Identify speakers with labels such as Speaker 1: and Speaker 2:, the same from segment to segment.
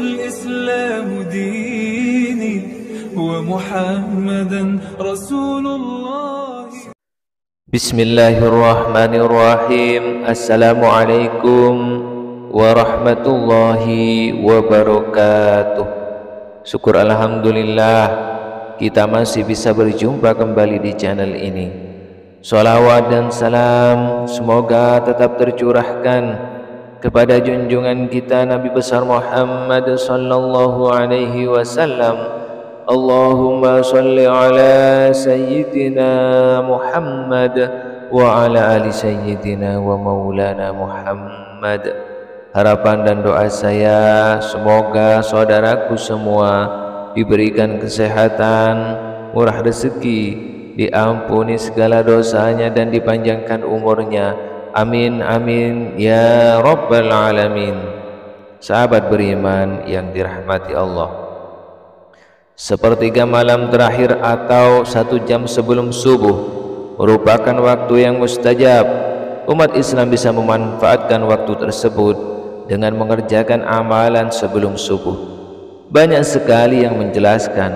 Speaker 1: والإسلام ديني ومحمدا رسول الله.
Speaker 2: بسم الله الرحمن الرحيم. Assalamualaikum warahmatullahi wabarakatuh. Syukur alhamdulillah kita masih bisa berjumpa kembali di channel ini. Sholawat dan salam semoga tetap tercurahkan kepada junjungan kita Nabi besar Muhammad sallallahu alaihi wasallam. Allahumma sholli ala sayyidina Muhammad wa ala ali sayyidina wa maulana Muhammad. Harapan dan doa saya semoga saudaraku semua diberikan kesehatan, murah rezeki, diampuni segala dosanya dan dipanjangkan umurnya. Amin amin ya rabbal alamin. Sahabat beriman yang dirahmati Allah, sepertiga malam terakhir atau 1 jam sebelum subuh merupakan waktu yang mustajab. Umat Islam bisa memanfaatkan waktu tersebut dengan mengerjakan amalan sebelum subuh. Banyak sekali yang menjelaskan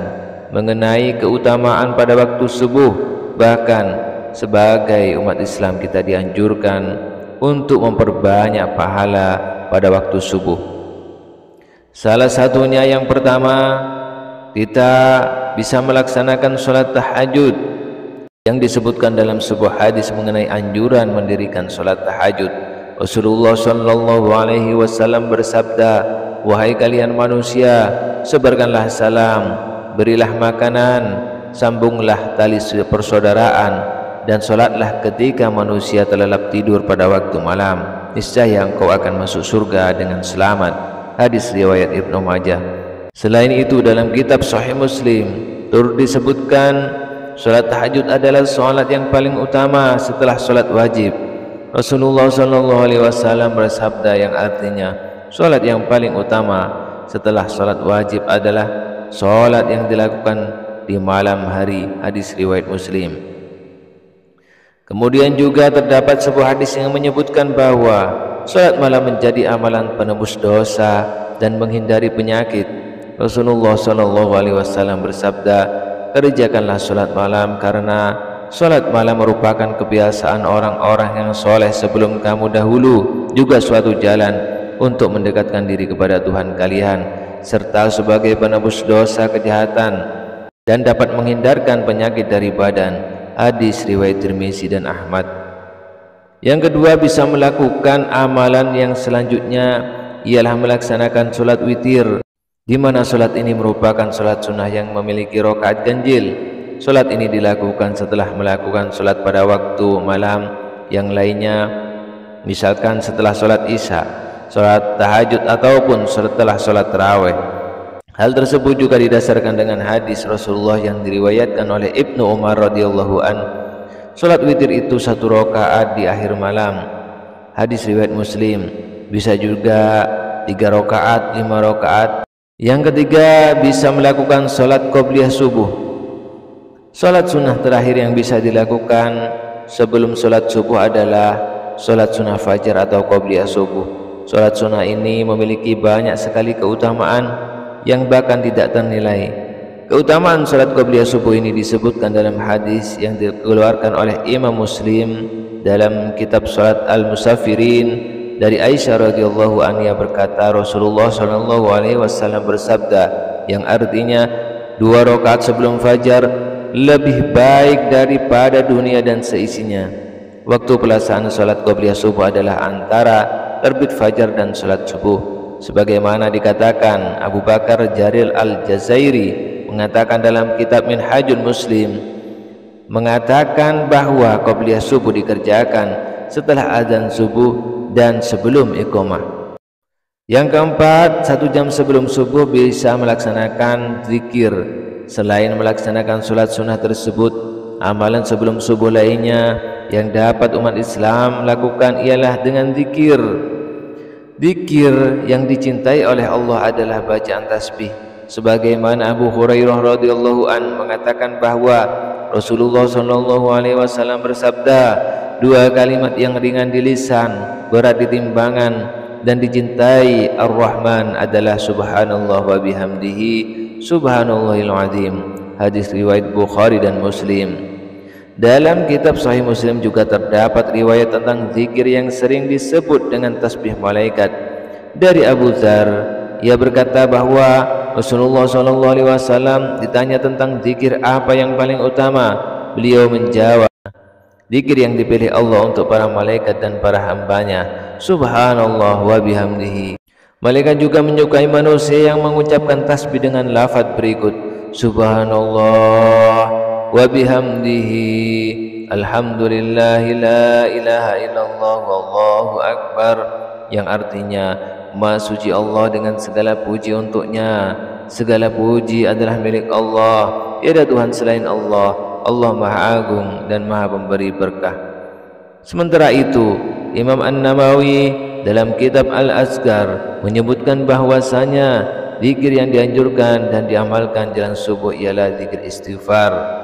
Speaker 2: mengenai keutamaan pada waktu subuh. Bahkan sebagai umat Islam kita dianjurkan untuk memperbanyak pahala pada waktu subuh. Salah satunya yang pertama, kita bisa melaksanakan sholat tahajud yang disebutkan dalam sebuah hadis mengenai anjuran mendirikan sholat tahajud. Rasulullah sallallahu alaihi wasallam bersabda, "Wahai kalian manusia, sebarkanlah salam, berilah makanan, sambunglah tali persaudaraan, dan sholatlah ketika manusia terlelap tidur pada waktu malam. Niscaya engkau akan masuk surga dengan selamat." Hadis riwayat Ibnu Majah. Selain itu dalam kitab Sahih Muslim turut disebutkan sholat tahajud adalah sholat yang paling utama setelah sholat wajib. Rasulullah sallallahu alaihi wasallam bersabda yang artinya sholat yang paling utama setelah sholat wajib adalah sholat yang dilakukan di malam hari. Hadis riwayat Muslim. Kemudian juga terdapat sebuah hadis yang menyebutkan bahwa sholat malam menjadi amalan penebus dosa dan menghindari penyakit. Rasulullah sallallahu alaihi wasallam bersabda, "Kerjakanlah sholat malam karena sholat malam merupakan kebiasaan orang-orang yang soleh sebelum kamu dahulu, juga suatu jalan untuk mendekatkan diri kepada Tuhan kalian, serta sebagai penebus dosa kejahatan dan dapat menghindarkan penyakit dari badan." Hadis riwayat Tirmizi dan Ahmad. Yang kedua, bisa melakukan amalan yang selanjutnya ialah melaksanakan sholat witir, di mana sholat ini merupakan sholat sunnah yang memiliki rakaat ganjil. Sholat ini dilakukan setelah melakukan sholat pada waktu malam yang lainnya, misalkan setelah sholat isya, sholat tahajud ataupun setelah sholat tarawih. Hal tersebut juga didasarkan dengan hadis Rasulullah yang diriwayatkan oleh Ibnu Umar radhiyallahu an. Sholat witir itu 1 rakaat di akhir malam. Hadis riwayat Muslim. Bisa juga 3 rakaat, 5 rakaat. Yang ketiga, bisa melakukan sholat qobliyah subuh. Sholat sunnah terakhir yang bisa dilakukan sebelum sholat subuh adalah sholat sunnah fajar atau qobliyah subuh. Sholat sunnah ini memiliki banyak sekali keutamaan yang bahkan tidak ternilai. Keutamaan salat qobliyah subuh ini disebutkan dalam hadis yang dikeluarkan oleh Imam Muslim dalam kitab Salat Al-Musafirin dari Aisyah radhiyallahu anha berkata, Rasulullah sallallahu alaihi wasallam bersabda yang artinya 2 rakaat sebelum fajar lebih baik daripada dunia dan seisinya. Waktu pelaksanaan salat qobliyah subuh adalah antara terbit fajar dan salat subuh. Sebagaimana dikatakan Abu Bakar Jaril Al-Jazairi mengatakan dalam kitab Minhajul Muslim, mengatakan bahwa qobliyah subuh dikerjakan setelah azan subuh dan sebelum iqamah. Yang keempat, 1 jam sebelum subuh bisa melaksanakan zikir. Selain melaksanakan sholat sunnah tersebut, amalan sebelum subuh lainnya yang dapat umat Islam lakukan ialah dengan zikir. Zikir yang dicintai oleh Allah adalah bacaan tasbih. Sebagaimana Abu Hurairah radhiyallahu an mengatakan bahwa Rasulullah sallallahu alaihi wasallam bersabda, 2 kalimat yang ringan di lisan, berat di timbangan, dan dicintai Ar-Rahman adalah subhanallah wa bihamdihi subhanallahil azim. Hadis riwayat Bukhari dan Muslim. Dalam kitab Sahih Muslim juga terdapat riwayat tentang zikir yang sering disebut dengan tasbih malaikat. Dari Abu Dzar, ia berkata bahwa Rasulullah SAW ditanya tentang zikir apa yang paling utama. Beliau menjawab, zikir yang dipilih Allah untuk para malaikat dan para hambanya, subhanallah wa bihamdihi. Malaikat juga menyukai manusia yang mengucapkan tasbih dengan lafaz berikut, subhanallah wa bihamdihi, alhamdulillahi la ilaha illallah wallahu akbar, yang artinya Maha suci Allah dengan segala puji untuknya, segala puji adalah milik Allah, tiada Tuhan selain Allah, Allah Maha Agung dan Maha Pemberi berkah. Sementara itu, Imam An-Nawawi dalam kitab Al-Azkar menyebutkan bahwasanya zikir yang dianjurkan dan diamalkan jelang subuh ialah zikir istighfar.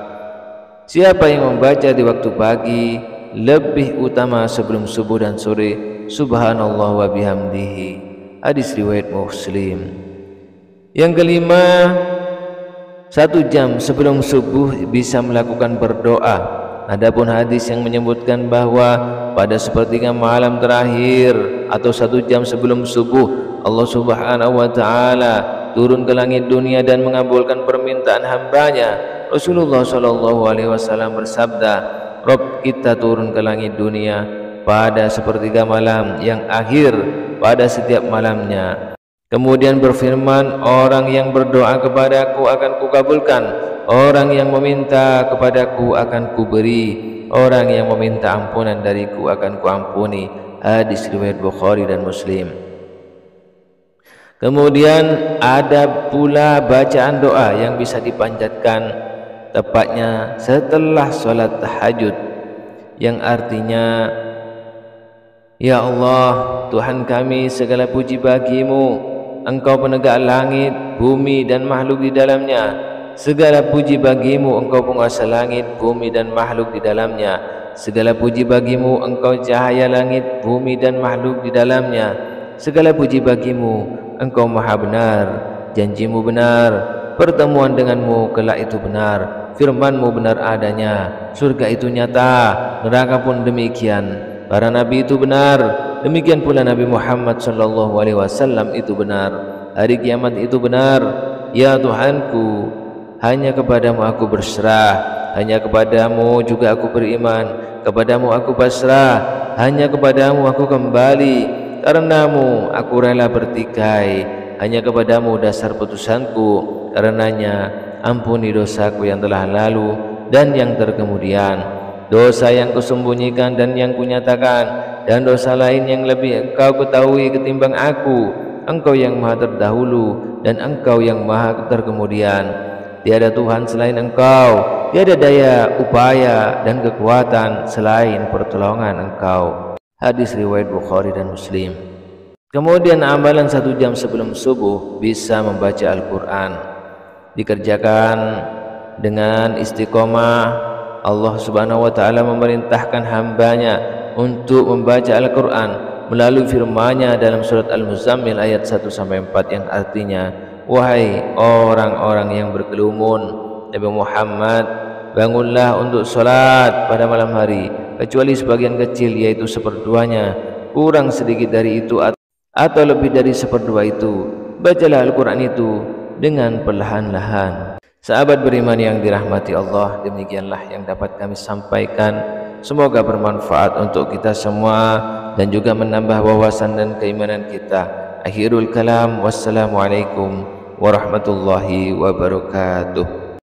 Speaker 2: Siapa yang membaca di waktu pagi lebih utama sebelum subuh dan sore, subhanallah wa bihamdihi. Hadis riwayat Muslim. Yang kelima, 1 jam sebelum subuh bisa melakukan berdoa. Adapun hadis yang menyebutkan bahwa pada sepertiga malam terakhir atau 1 jam sebelum subuh Allah Subhanahu wa taala turun ke langit dunia dan mengabulkan permintaan hambanya. Rasulullah SAW bersabda, Rabb kita turun ke langit dunia pada sepertiga malam yang akhir pada setiap malamnya. Kemudian berfirman, orang yang berdoa kepadaku akan kukabulkan, orang yang meminta kepadaku akan kuberi, orang yang meminta ampunan dariku akan kuampuni. Hadis riwayat Bukhari dan Muslim. Kemudian ada pula bacaan doa yang bisa dipanjatkan tepatnya setelah sholat tahajud, yang artinya, ya Allah, Tuhan kami, segala puji bagimu, Engkau penegak langit, bumi dan makhluk di dalamnya. Segala puji bagimu, Engkau penguasa langit, bumi dan makhluk di dalamnya. Segala puji bagimu, Engkau cahaya langit, bumi dan makhluk di dalamnya. Segala puji bagimu, Engkau maha benar, janjimu benar, pertemuan denganmu kelak itu benar, firmanmu benar adanya, surga itu nyata, neraka pun demikian. Para nabi itu benar, demikian pula Nabi Muhammad SAW itu benar. Hari kiamat itu benar. Ya Tuhanku, hanya kepadamu aku berserah, hanya kepadamu juga aku beriman, kepadamu aku pasrah, hanya kepadamu aku kembali, karenamu aku rela bertikai, hanya kepadamu dasar putusanku, karenanya ampuni dosaku yang telah lalu dan yang terkemudian, dosa yang kusembunyikan dan yang kunyatakan, dan dosa lain yang lebih Engkau ketahui ketimbang aku. Engkau yang maha terdahulu dan Engkau yang maha terkemudian. Tiada Tuhan selain Engkau, tiada daya, upaya dan kekuatan selain pertolongan Engkau. Hadis riwayat Bukhari dan Muslim. Kemudian amalan 1 jam sebelum subuh bisa membaca Al-Quran. Dikerjakan dengan istiqomah. Allah Subhanahu wa taala memerintahkan hambanya untuk membaca Al-Quran melalui firman-Nya dalam surat Al-Muzammil ayat 1-4 yang artinya, wahai orang-orang yang berkerumun, Nabi Muhammad, bangunlah untuk salat pada malam hari, kecuali sebagian kecil yaitu seperduanya, kurang sedikit dari itu atau lebih dari seperdua itu, bacalah Al-Quran itu dengan perlahan-lahan. Sahabat beriman yang dirahmati Allah, demikianlah yang dapat kami sampaikan. Semoga bermanfaat untuk kita semua dan juga menambah wawasan dan keimanan kita. Akhirul kalam, wassalamualaikum warahmatullahi wabarakatuh.